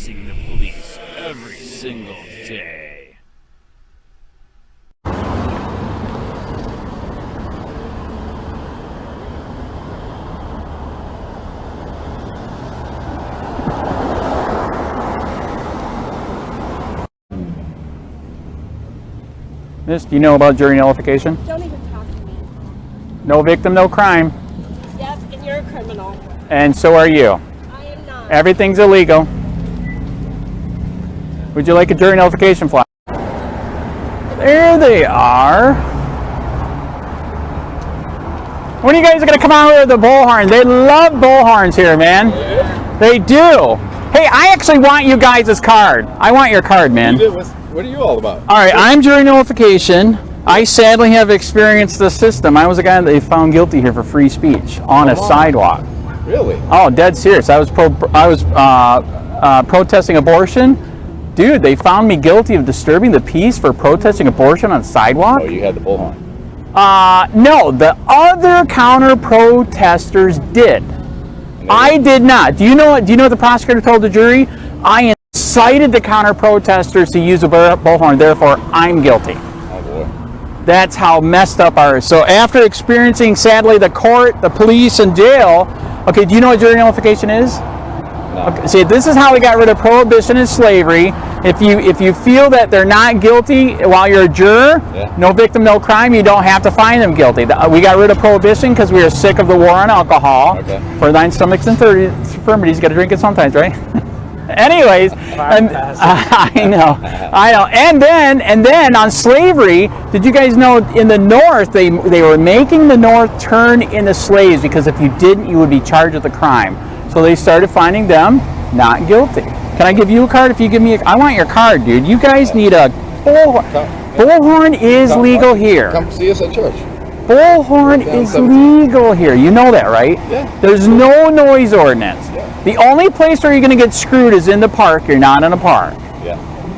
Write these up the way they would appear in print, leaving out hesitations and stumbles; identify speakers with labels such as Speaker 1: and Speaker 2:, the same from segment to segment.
Speaker 1: facing the police every single day.
Speaker 2: Miss, do you know about jury nullification?
Speaker 3: Don't even talk to me.
Speaker 2: No victim, no crime.
Speaker 3: Yep, and you're a criminal.
Speaker 2: And so are you.
Speaker 3: I am not.
Speaker 2: Everything's illegal. Would you like a jury nullification flag? There they are. When are you guys going to come out with the bullhorn? They love bullhorns here, man.
Speaker 4: Yeah.
Speaker 2: They do. Hey, I actually want you guys' card. I want your card, man.
Speaker 4: What are you all about?
Speaker 2: All right, I'm jury nullification. I sadly have experienced the system. I was a guy that they found guilty here for free speech on a sidewalk.
Speaker 4: Really?
Speaker 2: Oh, dead serious. I was protesting abortion. Dude, they found me guilty of disturbing the peace for protesting abortion on sidewalk.
Speaker 4: Oh, you had the bullhorn.
Speaker 2: No, the other counter protesters did. I did not. Do you know what the prosecutor told the jury? I incited the counter protesters to use a bullhorn, therefore I'm guilty.
Speaker 4: Oh boy.
Speaker 2: That's how messed up ours. So after experiencing, sadly, the court, the police, and jail, okay, do you know what jury nullification is?
Speaker 4: No.
Speaker 2: Okay, see, this is how we got rid of prohibition and slavery. If you feel that they're not guilty while you're a juror, no victim, no crime, you don't have to find them guilty. We got rid of prohibition because we were sick of the war on alcohol.
Speaker 4: Okay.
Speaker 2: For thine stomachs and infirmities, you got to drink it sometimes, right? Anyways, I know. And then on slavery, did you guys know in the North they were making the North turn into slaves because if you didn't, you would be charged with a crime. So they started finding them not guilty. Can I give you a card? If you give me I want your card, dude. You guys need a bullhorn. Bullhorn is legal here.
Speaker 4: Come see us at church.
Speaker 2: Bullhorn is legal here. You know that, right?
Speaker 4: Yeah.
Speaker 2: There's no noise ordinance.
Speaker 4: Yeah.
Speaker 2: The only place where you're going to get screwed is in the park. You're not in a park.
Speaker 4: Yeah.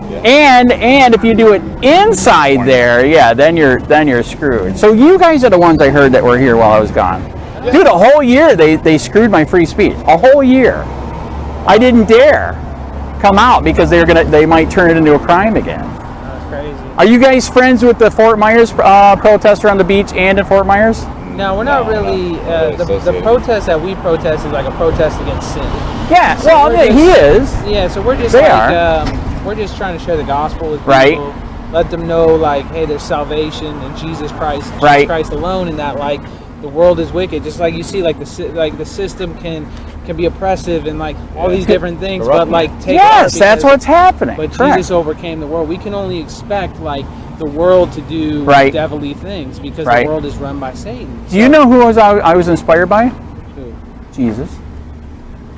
Speaker 4: Yeah.
Speaker 2: And if you do it inside there, yeah, then you're screwed. So you guys are the ones I heard that were here while I was gone. Yeah. Dude, a whole year they screwed my free speech. A whole year. I didn't dare come out because they might turn it into a crime again.
Speaker 5: That's crazy.
Speaker 2: Are you guys friends with the Fort Myers protester on the beach and in Fort Myers?
Speaker 5: No, we're not really. The protest that we protest is like a protest against sin.
Speaker 2: Yeah,
Speaker 5: So
Speaker 2: well,
Speaker 5: we're
Speaker 2: he is.
Speaker 5: Yeah, so we're just we're just trying to share the gospel with people.
Speaker 2: Right.
Speaker 5: Let them know, like, hey, there's salvation in Jesus Christ,
Speaker 2: Right.
Speaker 5: Jesus Christ alone, and that like the world is wicked. Just like you see, like the system can be oppressive and like all these different things, but like take
Speaker 2: yes, that's what's happening.
Speaker 5: But
Speaker 2: Correct.
Speaker 5: Jesus overcame the world. We can only expect like the world to do devilly things because the world is run by Satan.
Speaker 2: Do you know who I was inspired by?
Speaker 5: Who?
Speaker 2: Jesus.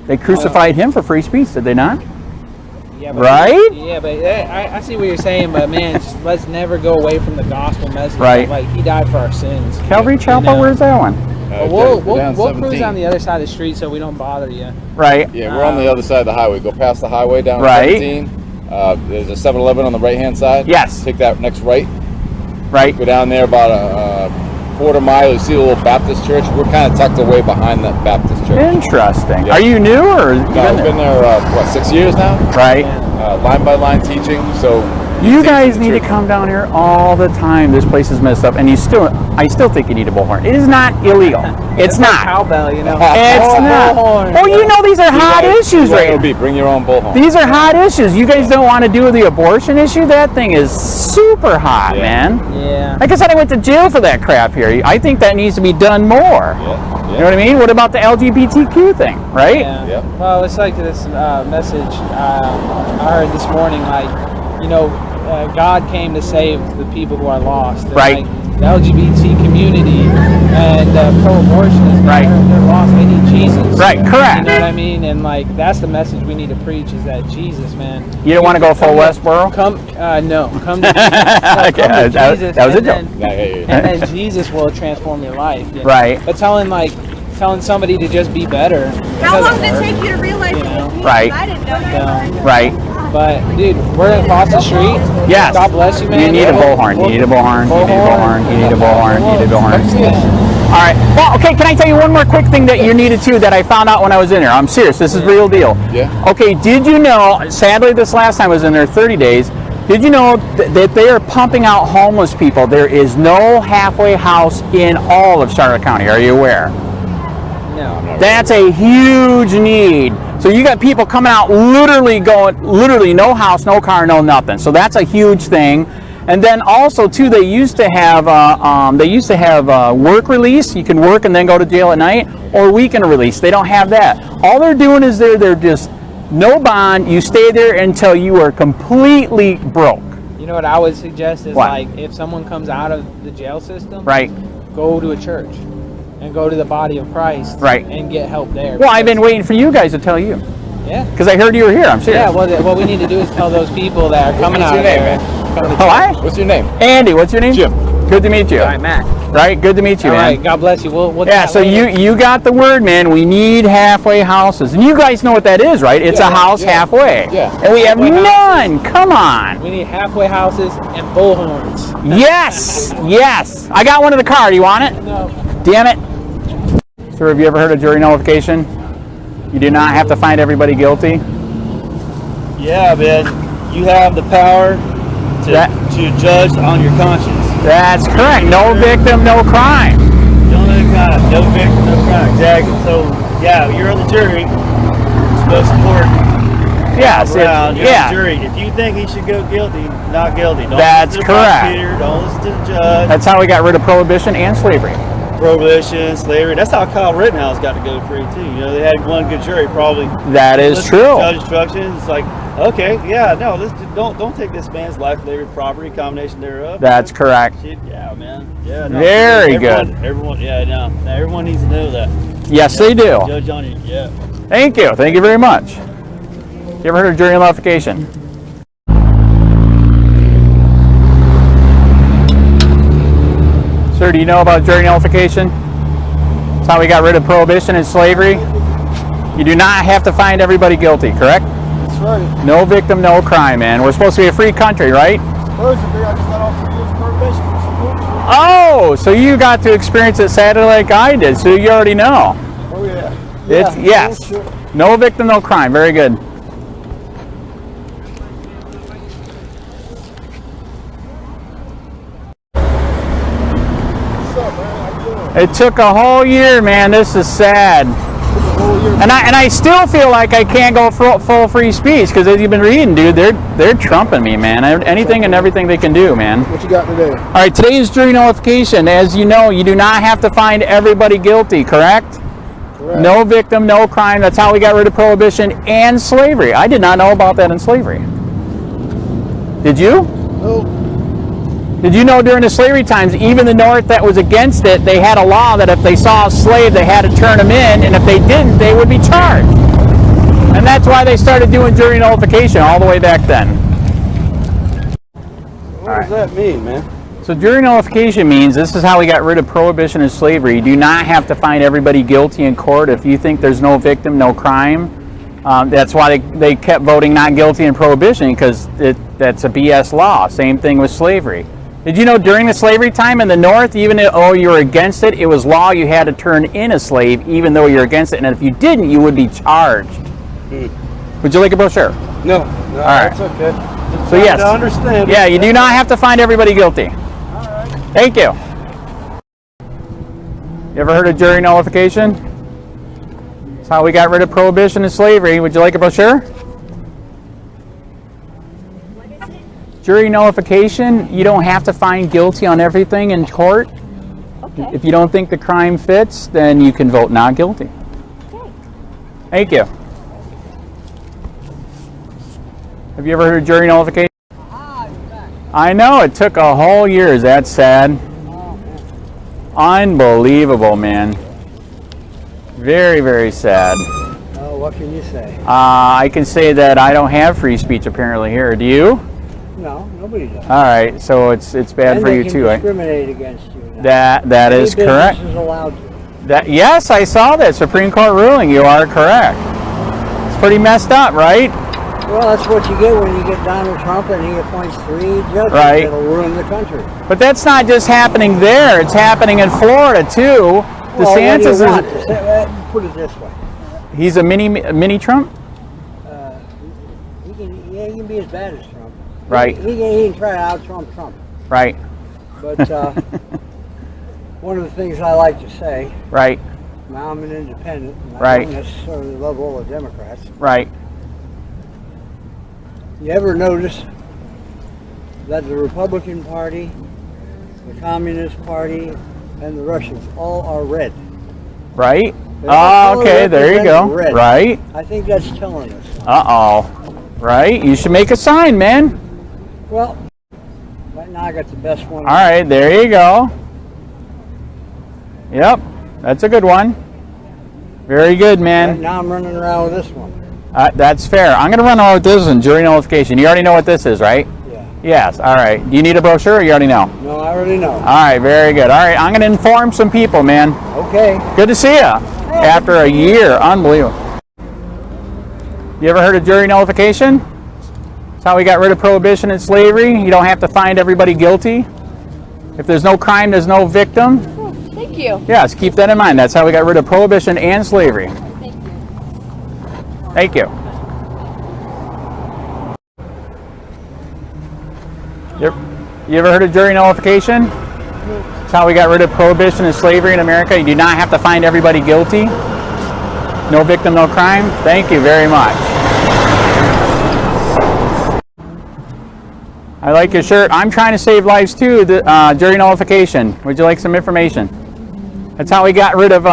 Speaker 2: They crucified him for free speech, did they not?
Speaker 5: Yeah, but Yeah, but I see what you're saying, but man, just, let's never go away from the gospel message.
Speaker 2: Right.
Speaker 5: Like he died for our sins.
Speaker 2: Calvary Chapel, where's that one?
Speaker 5: We'll cruise on the other side of the street so we don't bother you.
Speaker 2: Right.
Speaker 4: Yeah, we're on the other side of the highway. Go past the highway down 17. There's a 7-Eleven on the right-hand side.
Speaker 2: Yes.
Speaker 4: Take that next right.
Speaker 2: Right.
Speaker 4: Go down there about a quarter mile. You see a little Baptist church. We're kind of tucked away behind that Baptist church.
Speaker 2: Interesting.
Speaker 4: Yeah.
Speaker 2: Are you new or?
Speaker 4: No, I've been there, 6 years now?
Speaker 2: Right.
Speaker 4: Line by line teaching. So
Speaker 2: you guys need to come down here all the time. This place is messed up, and I still think you need a bullhorn. It is not illegal. It's not.
Speaker 5: Like cowbell, you know.
Speaker 2: It's not.
Speaker 5: Bullhorn.
Speaker 2: Oh, you know these are hot issues right now.
Speaker 4: Bring your own bullhorn.
Speaker 2: These are hot issues. You guys don't want to do the abortion issue? That thing is super hot, man.
Speaker 5: Yeah.
Speaker 2: Like I said, I went to jail for that crap here. I think that needs to be done more.
Speaker 4: Yeah.
Speaker 2: You know what I mean? What about the LGBTQ thing, right?
Speaker 5: Yeah. Well, it's like this message I heard this morning, like, you know, God came to save the people who are lost. And,
Speaker 2: right.
Speaker 5: Like, the LGBT community and pro-abortionists, they're lost. They need Jesus.
Speaker 2: Right, correct.
Speaker 5: You know what I mean? And like that's the message we need to preach is that Jesus, man.
Speaker 2: You don't want to go full Westboro?
Speaker 5: No. Come to Jesus.
Speaker 2: That was a joke.
Speaker 5: And then Jesus will transform your life. You know?
Speaker 2: Right.
Speaker 5: But telling somebody to just be better.
Speaker 3: How long did it take you to realize it was me?
Speaker 2: Right.
Speaker 3: I didn't know that.
Speaker 2: Right.
Speaker 5: But dude, we're across the street.
Speaker 2: Yes.
Speaker 5: God bless you, man.
Speaker 2: You need a bullhorn. You need a bullhorn. You need a bullhorn. You need a bullhorn. You need a bullhorn. right. Well, okay, can I tell you one more quick thing that you needed to that I found out when I was in there? I'm serious. This is real deal.
Speaker 4: Yeah.
Speaker 2: Okay, did you know, sadly this last time I was in there 30 days, did you know that they are pumping out homeless people? There is no halfway house in all of Charlotte County. Are you aware?
Speaker 5: No.
Speaker 2: That's a huge need. So you got people coming out literally no house, no car, no nothing. So that's a huge thing. And then also too, they used to have work release. You can work and then go to jail at night, or weekend release. They don't have that. All they're doing is they're just no bond. You stay there until you are completely broke.
Speaker 5: You know what I would suggest is
Speaker 2: What?
Speaker 5: like if someone comes out of the jail system,
Speaker 2: Right.
Speaker 5: go to a church and go to the body of Christ,
Speaker 2: Right.
Speaker 5: and get help there.
Speaker 2: Well, I've been
Speaker 5: because-
Speaker 2: waiting for you guys to tell you,
Speaker 5: Yeah.
Speaker 2: because I heard you were here. I'm serious.
Speaker 5: Yeah. Well, what we need to do is tell those people that are coming
Speaker 4: What's
Speaker 5: out
Speaker 4: your
Speaker 5: of
Speaker 4: name,
Speaker 5: there.
Speaker 4: man?
Speaker 5: Come to
Speaker 2: Oh, hi.
Speaker 4: What's your name?
Speaker 2: Andy, what's your name?
Speaker 4: Jim.
Speaker 2: Good to meet you.
Speaker 5: All right, Matt.
Speaker 2: Right, good to meet you,
Speaker 5: All
Speaker 2: man.
Speaker 5: right. God bless you. We'll
Speaker 2: Yeah,
Speaker 5: chat
Speaker 2: so
Speaker 5: later.
Speaker 2: you got the word, man. We need halfway houses. And you guys know what that is, right? It's a house halfway.
Speaker 4: Yeah.
Speaker 2: And we have
Speaker 5: Halfway
Speaker 2: none. Come on.
Speaker 5: We need halfway houses and bullhorns.
Speaker 2: Yes. Yes. I got one in the car. Do you want it?
Speaker 5: No.
Speaker 2: Damn it. Sir, have you ever heard of jury nullification? You do not have to find everybody guilty.
Speaker 6: Yeah, man. You have the power to judge on your conscience.
Speaker 2: That's correct. No victim, no crime.
Speaker 6: Don't know kind. No victim, no crime. Exactly. So, yeah, you're on the jury. It's most important.
Speaker 2: Yes.
Speaker 6: Around. You're on
Speaker 2: Yeah.
Speaker 6: the jury. If you think he should go guilty, not guilty. Don't
Speaker 2: That's
Speaker 6: listen to the
Speaker 2: correct.
Speaker 6: prosecutor, don't listen to the judge.
Speaker 2: That's how we got rid of prohibition and slavery.
Speaker 6: Prohibition, slavery. That's how Kyle Rittenhouse got to go free too. You know, they had one good jury probably.
Speaker 2: That is
Speaker 6: Listen to
Speaker 2: true.
Speaker 6: Judge instructions. It's like, okay, yeah, no, don't take this man's life, labor, property, combination thereof.
Speaker 2: That's correct.
Speaker 6: Shit, yeah, man. Yeah, no,
Speaker 2: Very
Speaker 6: everyone,
Speaker 2: good.
Speaker 6: Everyone, yeah, no, everyone needs to know that.
Speaker 2: Yes, they do.
Speaker 6: Judge on you, yeah.
Speaker 2: Thank you. Thank you very much. You ever heard of jury nullification? Sir, do you know about jury nullification? It's how we got rid of prohibition and slavery. You do not have to find everybody guilty, correct?
Speaker 7: That's right.
Speaker 2: No victim, no crime, man. We're supposed to be a free country, right?
Speaker 7: Supposedly, I just got off the year's probation for some bullshit.
Speaker 2: Oh, so you got to experience it sadly like I did, so you already know.
Speaker 7: Oh, yeah.
Speaker 2: It's, yes.
Speaker 7: Bullshit.
Speaker 2: No victim, no crime. Very good.
Speaker 7: What's up, man? How you doing?
Speaker 2: It took a whole year, man. This is sad.
Speaker 7: The whole year.
Speaker 2: And I still feel like I can't go full free speech because as you've been reading, dude, they're trumping me, man. Anything and everything they can do, man.
Speaker 7: What you got today?
Speaker 2: All right, today is jury nullification. As you know, you do not have to find everybody guilty, correct?
Speaker 7: Correct.
Speaker 2: No victim, no crime. That's how we got rid of prohibition and slavery. I did not know about that in slavery. Did you?
Speaker 7: No.
Speaker 2: Did you know during the slavery times, even the North that was against it, they had a law that if they saw a slave, they had to turn him in, and if they didn't, they would be charged. And that's why they started doing jury nullification all the way back then.
Speaker 6: What does that mean, man?
Speaker 2: So jury nullification means this is how we got rid of prohibition and slavery. You do not have to find everybody guilty in court if you think there's no victim, no crime. That's why they kept voting not guilty in prohibition, because that's a BS law. Same thing with slavery. Did you know during the slavery time in the North, even though you were against it, it was law you had to turn in a slave even though you're against it, and if you didn't, you would be charged. Would you like a brochure?
Speaker 6: No,
Speaker 2: All right.
Speaker 6: that's okay.
Speaker 2: So yes,
Speaker 6: I understand.
Speaker 2: yeah, you do not have to find everybody guilty. Thank you. You ever heard of jury nullification? That's how we got rid of prohibition and slavery. Would you like a brochure? Jury nullification, you don't have to find guilty on everything in court.
Speaker 3: Okay.
Speaker 2: If you don't think the crime fits, then you can vote not guilty.
Speaker 3: Okay.
Speaker 2: Thank you. Have you ever heard of jury nullification? I know, it took a whole year. That's sad. Unbelievable, man. Very, very sad.
Speaker 7: Oh, what can you say?
Speaker 2: I can say that I don't have free speech apparently here. Do you?
Speaker 7: No, nobody does.
Speaker 2: All right, so it's bad
Speaker 7: And
Speaker 2: for
Speaker 7: they
Speaker 2: you
Speaker 7: can
Speaker 2: too.
Speaker 7: discriminate against you. Now.
Speaker 2: That
Speaker 7: Any
Speaker 2: is correct.
Speaker 7: business is allowed to.
Speaker 2: That yes, I saw that Supreme Court ruling. You are correct. It's pretty messed up, right?
Speaker 8: Well, that's what you get when you get Donald Trump and he appoints 3 judges
Speaker 2: Right.
Speaker 8: that'll ruin the country.
Speaker 2: But that's not just happening there. It's happening in Florida too.
Speaker 8: Well,
Speaker 2: DeSantis
Speaker 8: what do you want?
Speaker 2: is.
Speaker 8: Put it this way.
Speaker 2: He's a mini Trump.
Speaker 8: He can be as bad as Trump.
Speaker 2: Right.
Speaker 8: He can try to out-Trump Trump.
Speaker 2: Right.
Speaker 8: But one of the things I like to say,
Speaker 2: Right.
Speaker 8: now I'm an independent, and I
Speaker 2: Right.
Speaker 8: don't necessarily love all the Democrats.
Speaker 2: Right.
Speaker 8: You ever notice that the Republican Party, the Communist Party, and the Russians all are red?
Speaker 2: Right.
Speaker 8: They
Speaker 2: Oh,
Speaker 8: all
Speaker 2: okay. There you go.
Speaker 8: represent red.
Speaker 2: Right.
Speaker 8: I think that's telling us.
Speaker 2: Uh-oh. Right. You should make a sign, man.
Speaker 8: Well, right now I got the best one.
Speaker 2: All right. There you go. Yep. That's a good one. Very good,
Speaker 8: Right
Speaker 2: man.
Speaker 8: now I'm running around with this one.
Speaker 2: That's fair. I'm going to run over with this one, jury nullification. You already know what this is, right?
Speaker 8: Yeah.
Speaker 2: Yes. All right. Do you need a brochure or you already know?
Speaker 8: No, I already know.
Speaker 2: All right. Very good. All right. I'm going to inform some people, man.
Speaker 8: Okay.
Speaker 2: Good to see you. After a year. Unbelievable. You ever heard of jury nullification? That's how we got rid of prohibition and slavery. You don't have to find everybody guilty. If there's no crime, there's no victim.
Speaker 3: Thank you.
Speaker 2: Yes, keep that in mind. That's how we got rid of prohibition and slavery. Thank you. You ever heard of jury nullification? That's how we got rid of prohibition and slavery in America. You do not have to find everybody guilty. No victim, no crime. Thank you very much. I like your shirt. I'm trying to save lives too. Jury nullification. Would you like some information? That's how we got rid of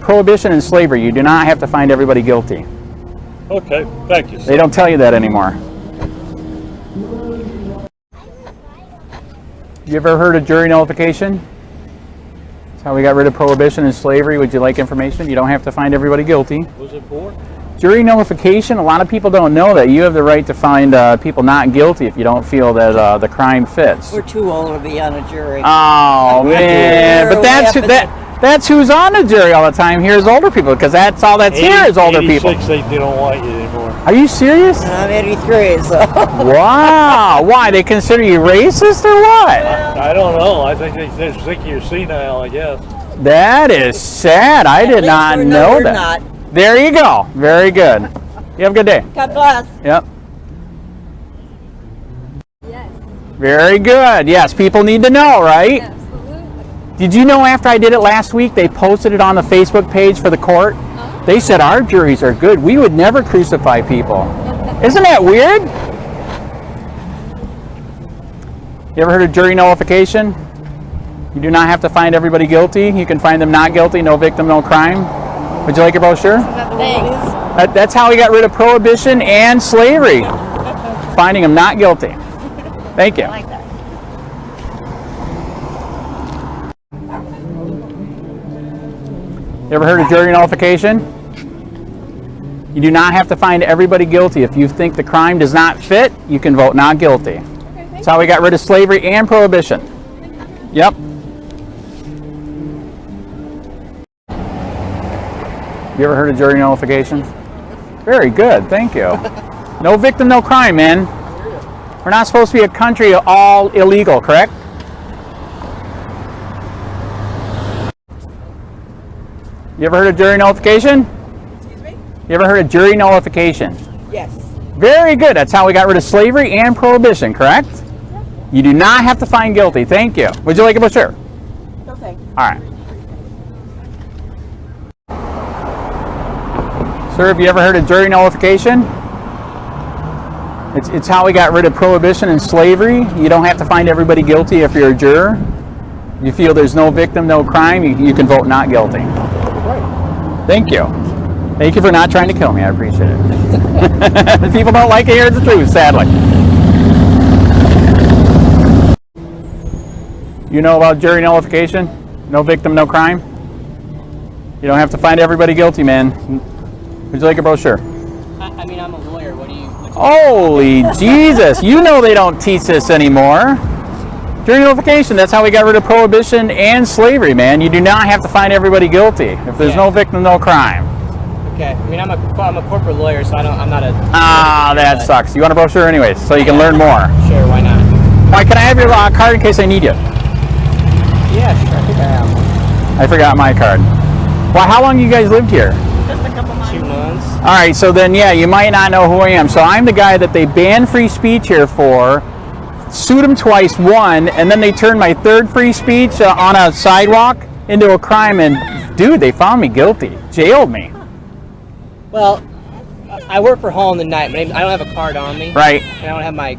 Speaker 2: prohibition and slavery. You do not have to find everybody guilty.
Speaker 6: Okay, thank you.
Speaker 2: They don't tell you that anymore. You ever heard of jury nullification? That's how we got rid of prohibition and slavery. Would you like information? You don't have to find everybody guilty.
Speaker 6: What was it for?
Speaker 2: Jury nullification, a lot of people don't know that you have the right to find people not guilty if you don't feel that the crime fits.
Speaker 9: We're too old to be on a jury.
Speaker 2: Oh, man. But that's who's on the jury all the time here is older people, because that's all that's here is older people.
Speaker 6: 86, they don't want you anymore.
Speaker 2: Are you serious?
Speaker 9: I'm 83, so.
Speaker 2: Wow. Why? They consider you racist or what?
Speaker 6: I don't know. I think they think you're senile, I guess.
Speaker 2: That is sad. I did not know that.
Speaker 9: Not.
Speaker 2: There you go. Very good. You have a good day.
Speaker 9: God bless.
Speaker 2: Yep.
Speaker 3: Yes.
Speaker 2: Very good. Yes, people need to know, right?
Speaker 3: Absolutely.
Speaker 2: Did you know after I did it last week, they posted it on the Facebook page for the court? They said our juries are good. We would never crucify people. Isn't that weird? You ever heard of jury nullification? You do not have to find everybody guilty. You can find them not guilty, no victim, no crime. Would you like a brochure?
Speaker 3: Thanks.
Speaker 2: That's how we got rid of prohibition and slavery. Finding them not guilty. Thank you.
Speaker 9: I like that.
Speaker 2: You ever heard of jury nullification? You do not have to find everybody guilty. If you think the crime does not fit, you can vote not guilty. That's how we got rid of slavery and prohibition. Yep. You ever heard of jury nullification? Very good, thank you. No victim, no crime, man. We're not supposed to be a country of all illegal, correct? You ever heard of jury nullification?
Speaker 9: Excuse me?
Speaker 2: You ever heard of jury nullification?
Speaker 9: Yes.
Speaker 2: Very good. That's how we got rid of slavery and prohibition, correct? You do not have to find guilty. Thank you. Would you like a brochure?
Speaker 9: No thanks.
Speaker 2: All right. Sir, have you ever heard of jury nullification? It's how we got rid of prohibition and slavery. You don't have to find everybody guilty if you're a juror. You feel there's no victim, no crime, you can vote not guilty. Thank you. Thank you for not trying to kill me. I appreciate it. People don't like to hear the truth, sadly. You know about jury nullification? No victim, no crime? You don't have to find everybody guilty, man. Would you like a brochure?
Speaker 10: I mean, I'm a lawyer. What do you...
Speaker 2: Holy Jesus. You know they don't teach this anymore. Jury nullification, that's how we got rid of prohibition and slavery, man. You do not have to find everybody guilty. If there's no victim, no crime.
Speaker 10: Okay. I mean, I'm a corporate lawyer, so I'm not a.
Speaker 2: Ah, that sucks. You want a brochure anyways, so you can learn more.
Speaker 10: Sure, why not?
Speaker 2: All right, can I have your card in case I need you?
Speaker 10: Yeah, sure. I think I have one.
Speaker 2: I forgot my card. Well, how long you guys lived here?
Speaker 10: Just a couple months. 2 months.
Speaker 2: All right, so then, yeah, you might not know who I am. So I'm the guy that they banned free speech here for, sued them twice, won, and then they turned my third free speech on a sidewalk into a crime, and dude, they found me guilty, jailed me.
Speaker 10: Well, I work for Hall in the Night. I don't have a card on me.
Speaker 2: Right.
Speaker 10: And I don't have my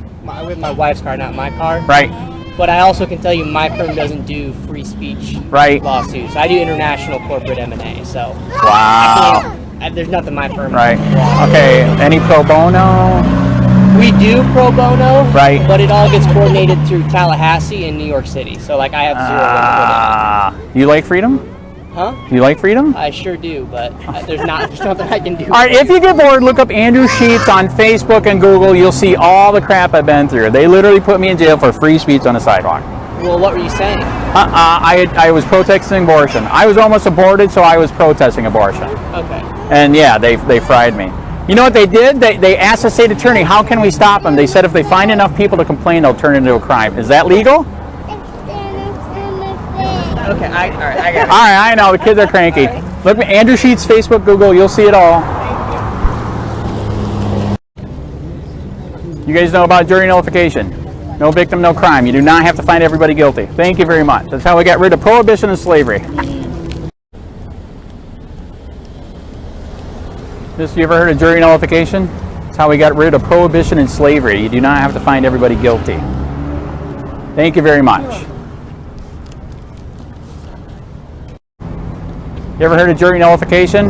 Speaker 10: wife's card, not my card.
Speaker 2: Right.
Speaker 10: But I also can tell you my firm doesn't do free speech lawsuits. I do international corporate M&A, so.
Speaker 2: Wow.
Speaker 10: There's nothing my firm.
Speaker 2: Right. Okay. Any pro bono?
Speaker 10: We do pro bono.
Speaker 2: Right.
Speaker 10: But it all gets coordinated through Tallahassee and New York City. So like I have zero.
Speaker 2: You like freedom?
Speaker 10: Huh?
Speaker 2: You like freedom?
Speaker 10: I sure do, but there's nothing I can do.
Speaker 2: All right, if you get bored, look up Andrew Sheets on Facebook and Google. You'll see all the crap I've been through. They literally put me in jail for free speech on the sidewalk.
Speaker 10: Well, what were you saying?
Speaker 2: I was protesting abortion. I was almost aborted, so I was protesting abortion.
Speaker 10: Okay.
Speaker 2: And yeah, they fried me. You know what they did? They asked the state attorney, how can we stop them? They said if they find enough people to complain, they'll turn it into a crime. Is that legal?
Speaker 10: Okay, all right, I got it.
Speaker 2: All right, I know, the kids are cranky. Look at Andrew Sheets, Facebook, Google, you'll see it all. You guys know about jury nullification. No victim, no crime. You do not have to find everybody guilty. Thank you very much. That's how we got rid of prohibition and slavery. You ever heard of jury nullification? That's how we got rid of prohibition and slavery. You do not have to find everybody guilty. Thank you very much. You ever heard of jury nullification?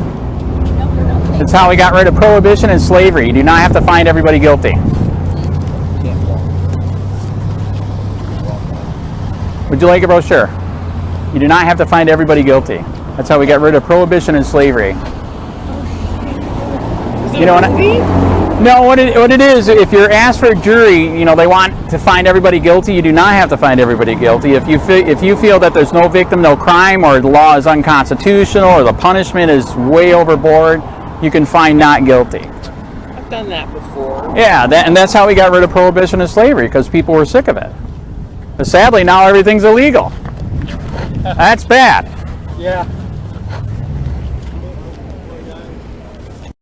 Speaker 2: That's how we got rid of prohibition and slavery. You do not have to find everybody guilty. Would you like a brochure? You do not have to find everybody guilty. That's how we got rid of prohibition and slavery. You know what? No, what it is, if you're asked for a jury, you know, they want to find everybody guilty. You do not have to find everybody guilty. If you feel that there's no victim, no crime, or the law is unconstitutional, or the punishment is way overboard, you can find not guilty.
Speaker 10: I've done that before.
Speaker 2: Yeah, and that's how we got rid of prohibition and slavery, because people were sick of it. But sadly, now everything's illegal. That's bad.
Speaker 5: Yeah.